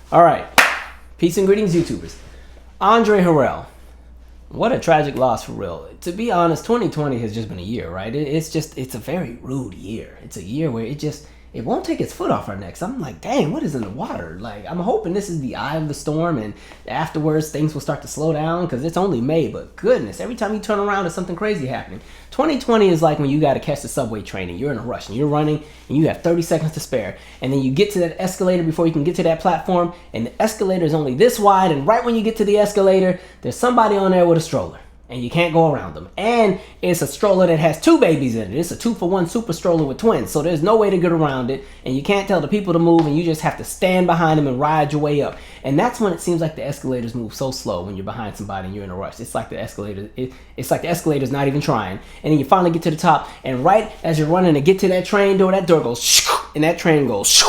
All right. Peace and greetings, YouTubers. Andre Harrell. What a tragic loss for real. To be honest, 2020 has just been a year, right? It's a very rude year. It's a year where it won't take its foot off our necks. I'm like, dang, what is in the water? Like, I'm hoping this is the eye of the storm, and afterwards things will start to slow down because it's only May. But goodness, every time you turn around, there's something crazy happening. 2020 is like when you got to catch the subway train and you're in a rush and you're running and you have 30 seconds to spare, and then you get to that escalator before you can get to that platform, and the escalator is only this wide, and right when you get to the escalator, there's somebody on there with a stroller. And you can't go around them. And it's a stroller that has two babies in it. It's a 2-for-1 super stroller with twins. So there's no way to get around it. And you can't tell the people to move, and you just have to stand behind them and ride your way up. And that's when it seems like the escalators move so slow when you're behind somebody and you're in a rush. It's like the escalator's not even trying. And then you finally get to the top, and right as you're running to get to that train door, that door goes, and that train goes,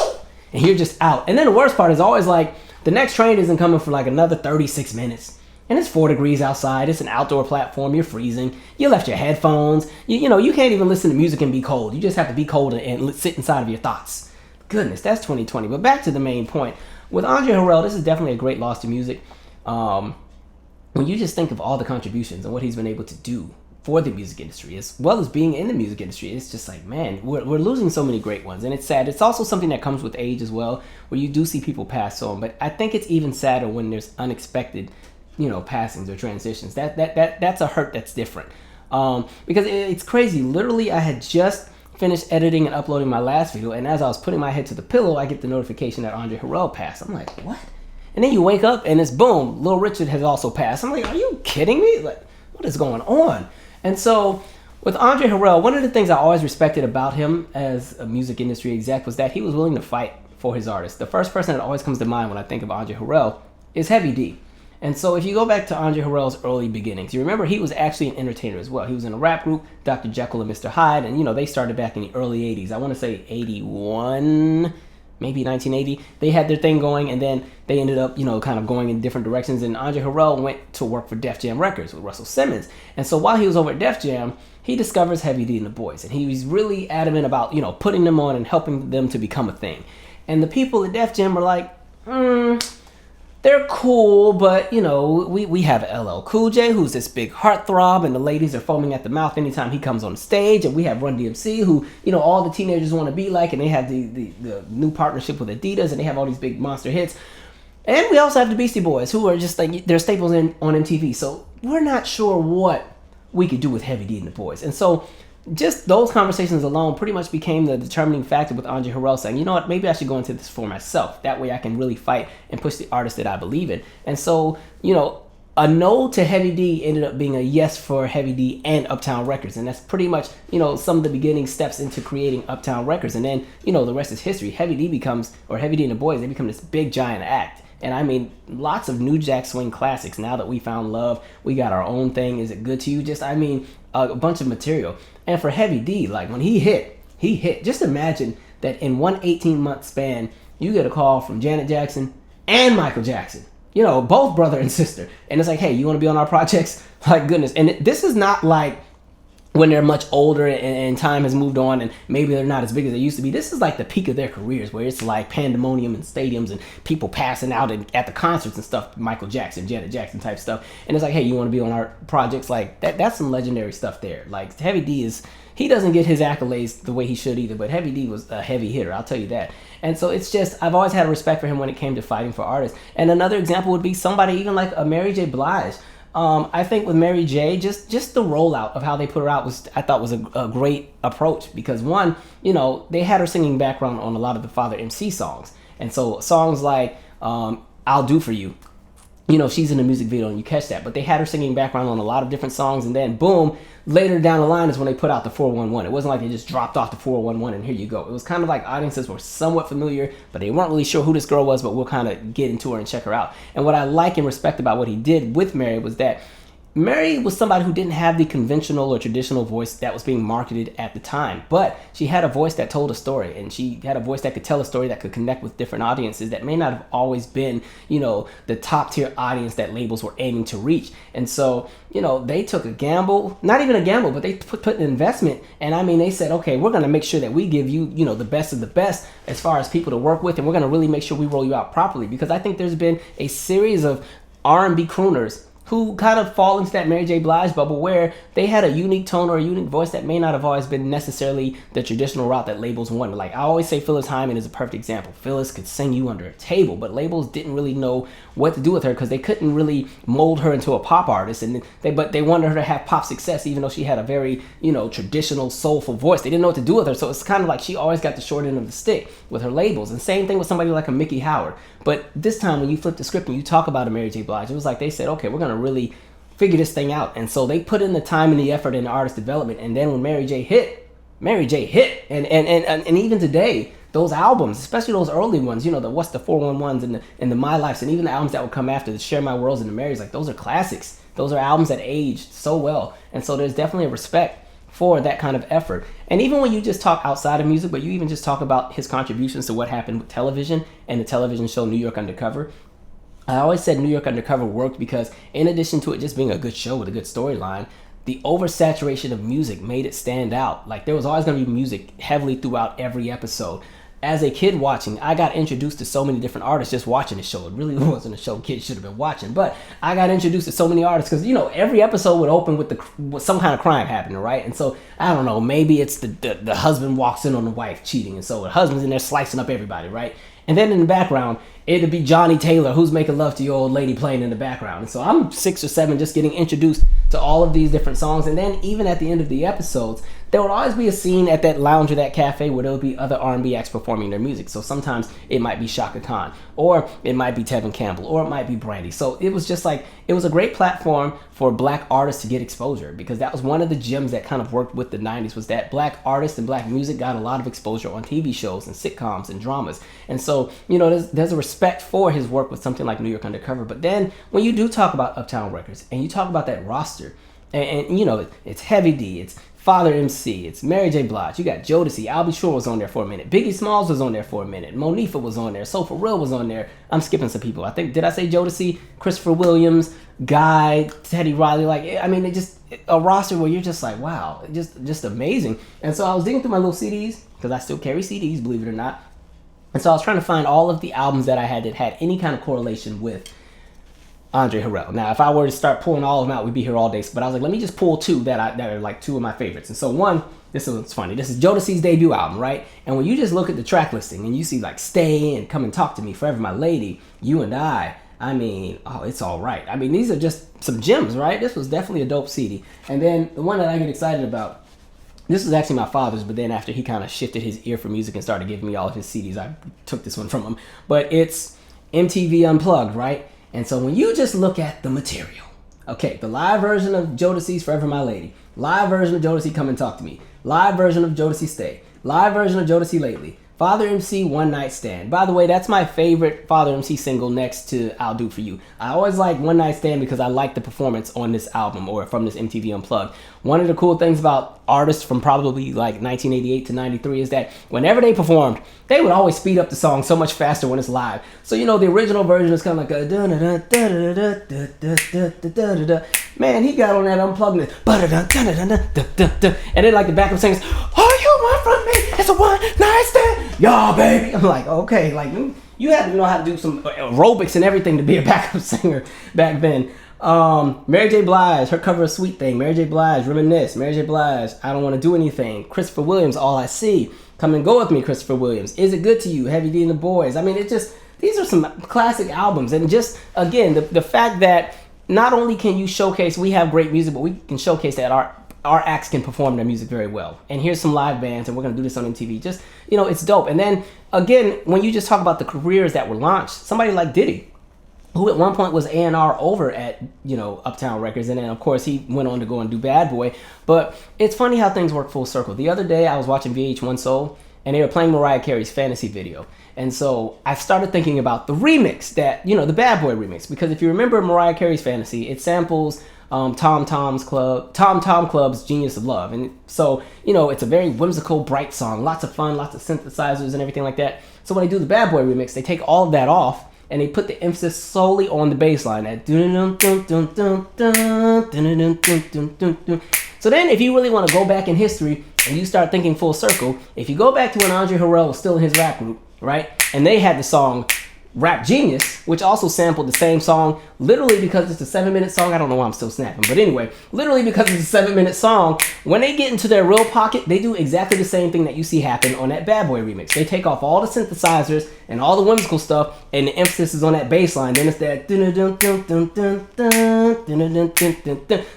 and you're just out. And then the worst part is always like, the next train isn't coming for like another 36 minutes. And it's 4 degrees outside. It's an outdoor platform. You're freezing. You left your headphones. You can't even listen to music and be cold. You just have to be cold and sit inside of your thoughts. Goodness, that's 2020. But back to the main point. With Andre Harrell, this is definitely a great loss to music. When you just think of all the contributions and what he's been able to do for the music industry, as well as being in the music industry, it's just like, man, we're losing so many great ones. And it's sad. It's also something that comes with age as well, where you do see people pass on. But I think it's even sadder when there's unexpected passings or transitions. That's a hurt that's different. Because it's crazy. Literally, I had just finished editing and uploading my last video, and as I was putting my head to the pillow, I get the notification that Andre Harrell passed. I'm like, what? And then you wake up, and it's boom, Little Richard has also passed. I'm like, are you kidding me? Like, what is going on? And so, with Andre Harrell, one of the things I always respected about him as a music industry exec was that he was willing to fight for his artists. The first person that always comes to mind when I think of Andre Harrell is Heavy D. And so if you go back to Andre Harrell's early beginnings, you remember he was actually an entertainer as well. He was in a rap group, Dr. Jekyll and Mr. Hyde, and they started back in the early 80s. I want to say 81, maybe 1980. They had their thing going, and then they ended up, kind of going in different directions. And Andre Harrell went to work for Def Jam Records with Russell Simmons. And so while he was over at Def Jam, he discovers Heavy D and the Boys. And he was really adamant about, putting them on and helping them to become a thing. And the people at Def Jam were like, they're cool, but, we have LL Cool J, who's this big heartthrob, and the ladies are foaming at the mouth anytime he comes on stage. And we have Run DMC, who, all the teenagers want to be like, and they have the new partnership with Adidas, and they have all these big monster hits. And we also have the Beastie Boys, who are just like, they're staples on MTV. So we're not sure what we could do with Heavy D and the Boys. And so just those conversations alone pretty much became the determining factor with Andre Harrell saying, you know what, maybe I should go into this for myself. That way I can really fight and push the artist that I believe in. And so, a no to Heavy D ended up being a yes for Heavy D and Uptown Records. And that's pretty much, some of the beginning steps into creating Uptown Records. And then, the rest is history. Heavy D and the Boys, they become this big giant act. And I mean, lots of New Jack Swing classics. Now that we found love, we got our own thing. Is it good to you? A bunch of material. And for Heavy D, like when he hit. Just imagine that in one 18-month span, you get a call from Janet Jackson and Michael Jackson. Both brother and sister. And it's like, hey, you want to be on our projects? Like, goodness. And this is not like when they're much older and time has moved on and maybe they're not as big as they used to be. This is like the peak of their careers, where it's like pandemonium in stadiums and people passing out at the concerts and stuff. Michael Jackson, Janet Jackson type stuff. And it's like, hey, you want to be on our projects? Like that's some legendary stuff there. Like Heavy D he doesn't get his accolades the way he should either, but Heavy D was a heavy hitter, I'll tell you that. And so it's just, I've always had a respect for him when it came to fighting for artists. And another example would be somebody even like a Mary J. Blige. I think with Mary J, just the rollout of how they put her out I thought was a great approach, because one, they had her singing background on a lot of the Father MC songs. And so songs like I'll Do For You, she's in the music video and you catch that. But they had her singing background on a lot of different songs, and then boom, later down the line is when they put out the 411. It wasn't like they just dropped off the 411 and here you go. It was kind of like audiences were somewhat familiar, but they weren't really sure who this girl was, but we'll kind of get into her and check her out. And what I like and respect about what he did with Mary was that Mary was somebody who didn't have the conventional or traditional voice that was being marketed at the time, but she had a voice that told a story, and she had a voice that could tell a story that could connect with different audiences that may not have always been, the top tier audience that labels were aiming to reach. And so, they took a gamble, not even a gamble, but they put an investment. And I mean, they said, okay, we're going to make sure that we give you, the best of the best as far as people to work with, and we're going to really make sure we roll you out properly, because I think there's been a series of R&B crooners who kind of fall into that Mary J. Blige bubble where they had a unique tone or a unique voice that may not have always been necessarily the traditional route that labels wanted. Like, I always say Phyllis Hyman is a perfect example. Phyllis could sing you under a table, but labels didn't really know what to do with her because they couldn't really mold her into a pop artist. But they wanted her to have pop success, even though she had a very, traditional soulful voice. They didn't know what to do with her. So it's kind of like she always got the short end of the stick with her labels. And same thing with somebody like a Mickey Howard. But this time when you flip the script and you talk about a Mary J. Blige, it was like they said, okay, we're going to really figure this thing out. And so they put in the time and the effort in the artist development. And then when Mary J hit. And even today, those albums, especially those early ones, the What's the 411s and the My Lives, and even the albums that would come after, the Share My Worlds and the Marys, like those are classics. Those are albums that aged so well. And so there's definitely a respect for that kind of effort. And even when you just talk outside of music, but you even just talk about his contributions to what happened with television and the television show New York Undercover, I always said New York Undercover worked because in addition to it just being a good show with a good storyline, the oversaturation of music made it stand out. Like, there was always going to be music heavily throughout every episode. As a kid watching, I got introduced to so many different artists just watching the show. It really wasn't a show kids should have been watching, but I got introduced to so many artists because, every episode would open with some kind of crime happening, right? And so, I don't know, maybe it's the husband walks in on the wife cheating, and so the husband's in there slicing up everybody, right? And then in the background, it'd be Johnny Taylor, Who's Making Love to Your Old Lady, playing in the background. And so I'm 6 or 7 just getting introduced to all of these different songs. And then even at the end of the episodes, there would always be a scene at that lounge or that cafe where there would be other R&B acts performing their music. So sometimes it might be Shaka Khan, or it might be Tevin Campbell, or it might be Brandy. So it was just like, it was a great platform for black artists to get exposure, because that was one of the gems that kind of worked with the 90s, was that black artists and black music got a lot of exposure on TV shows and sitcoms and dramas. And so, there's a respect for his work with something like New York Undercover. But then when you do talk about Uptown Records and you talk about that roster, and it's Heavy D, it's Father MC, it's Mary J. Blige, you got Jodeci, Albie Shore was on there for a minute, Biggie Smalls was on there for a minute, Monifa was on there, So For Real was on there. I'm skipping some people. I think, did I say Jodeci? Christopher Williams, Guy, Teddy Riley, a roster where you're just like, wow, just amazing. And so I was digging through my little CDs, because I still carry CDs, believe it or not. And so I was trying to find all of the albums that I had that had any kind of correlation with Andre Harrell. Now, if I were to start pulling all of them out, we'd be here all day. But I was like, let me just pull 2 that are like 2 of my favorites. And so one, this is funny. This is Jodeci's debut album, right? And when you just look at the track listing and you see like Stay In, Come and Talk to Me, Forever My Lady, You and I mean, oh, it's all right. I mean, these are just some gems, right? This was definitely a dope CD. And then the one that I get excited about, this was actually my father's, but then after he kind of shifted his ear for music and started giving me all of his CDs, I took this one from him. But it's MTV Unplugged, right? And so when you just look at the material, okay, the live version of Jodeci's Forever My Lady, live version of Jodeci Come and Talk to Me, live version of Jodeci Stay, live version of Jodeci Lately, Father MC One Night Stand. By the way, that's my favorite Father MC single next to I'll Do For You. I always like One Night Stand because I like the performance on this album or from this MTV Unplugged. One of the cool things about artists from probably like 1988 to 93 is that whenever they performed, they would always speed up the song so much faster when it's live. So, the original version is kind of like a man, he got on that Unplugged and then like the backup singers, all you want from me is a one night stand. Y'all, baby. I'm like, okay, like you had to know how to do some aerobics and everything to be a backup singer back then. Mary J. Blige, her cover of Sweet Thing. Mary J. Blige, Reminisce. Mary J. Blige, I Don't Want to Do Anything. Christopher Williams, All I See. Come and Go With Me, Christopher Williams. Is It Good to You? Heavy D and the Boys. I mean, these are some classic albums. And just, again, the fact that not only can you showcase we have great music, but we can showcase that our acts can perform their music very well. And here's some live bands, and we're going to do this on MTV. Just, it's dope. And then, again, when you just talk about the careers that were launched, somebody like Diddy, who at one point was A&R over at, Uptown Records. And then, of course, he went on to go and do Bad Boy. But it's funny how things work full circle. The other day, I was watching VH1 Soul, and they were playing Mariah Carey's Fantasy video. And so I started thinking about the remix that, the Bad Boy remix. Because if you remember Mariah Carey's Fantasy, it samples Tom Tom Club's Genius of Love. And so, it's a very whimsical, bright song. Lots of fun, lots of synthesizers and everything like that. So when they do the Bad Boy remix, they take all of that off and they put the emphasis solely on the bass line. So then if you really want to go back in history and you start thinking full circle, if you go back to when Andre Harrell was still in his rap group, right? And they had the song Rap Genius, which also sampled the same song, literally because it's a 7-minute song. I don't know why I'm still snapping, but anyway, literally because it's a 7-minute song. When they get into their real pocket, they do exactly the same thing that you see happen on that Bad Boy remix. They take off all the synthesizers and all the whimsical stuff, and the emphasis is on that bass line. Then it's that.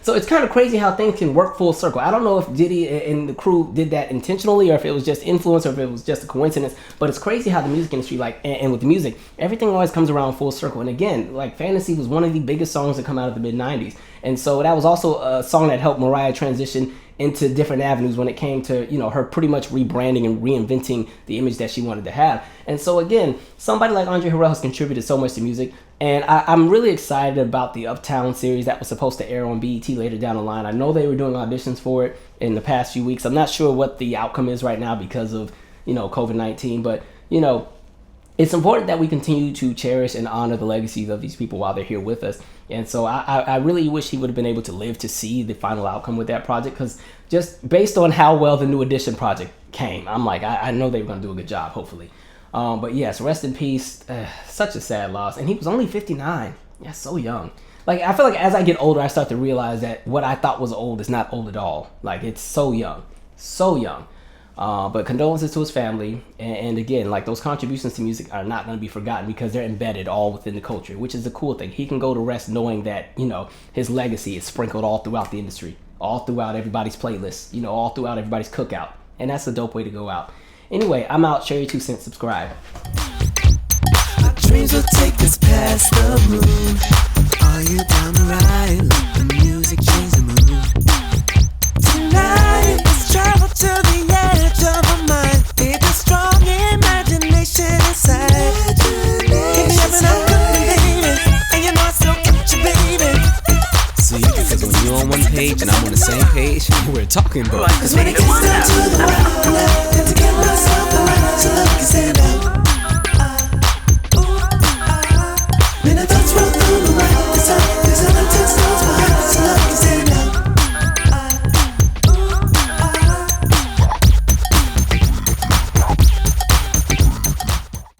So it's kind of crazy how things can work full circle. I don't know if Diddy and the crew did that intentionally, or if it was just influence, or if it was just a coincidence. But it's crazy how the music industry, and with the music, everything always comes around full circle. And again, Fantasy was one of the biggest songs to come out of the mid-90s. And so that was also a song that helped Mariah transition into different avenues when it came to, her pretty much rebranding and reinventing the image that she wanted to have. And so again, somebody like Andre Harrell has contributed so much to music. And I'm really excited about the Uptown series that was supposed to air on BET later down the line. I know they were doing auditions for it in the past few weeks. I'm not sure what the outcome is right now because of, COVID-19. But, it's important that we continue to cherish and honor the legacies of these people while they're here with us. And so I really wish he would have been able to live to see the final outcome with that project, because just based on how well the New Edition project came, I'm like, I know they were going to do a good job, hopefully. But yes, rest in peace. Such a sad loss. And he was only 59. Yeah, so young. I feel like as I get older, I start to realize that what I thought was old is not old at all. It's so young. So young. But condolences to his family, and again, those contributions to music are not going to be forgotten because they're embedded all within the culture, which is the cool thing. He can go to rest knowing that, his legacy is sprinkled all throughout the industry, all throughout everybody's playlists, all throughout everybody's cookout, and that's a dope way to go out. Anyway, I'm out. Share your 2 cents. Subscribe. Our dreams will take us past the moon. Are you down the ride? Let the music change the mood. Tonight, let's travel to the edge of our mind. Keep a strong imagination inside. Hit me up and I'm cooking, baby. And you know I still got you, baby. See, because when you're on one page and I'm on the same page, we're talking about. Cause when it gets down to the wire, got to get myself around so I can stand out.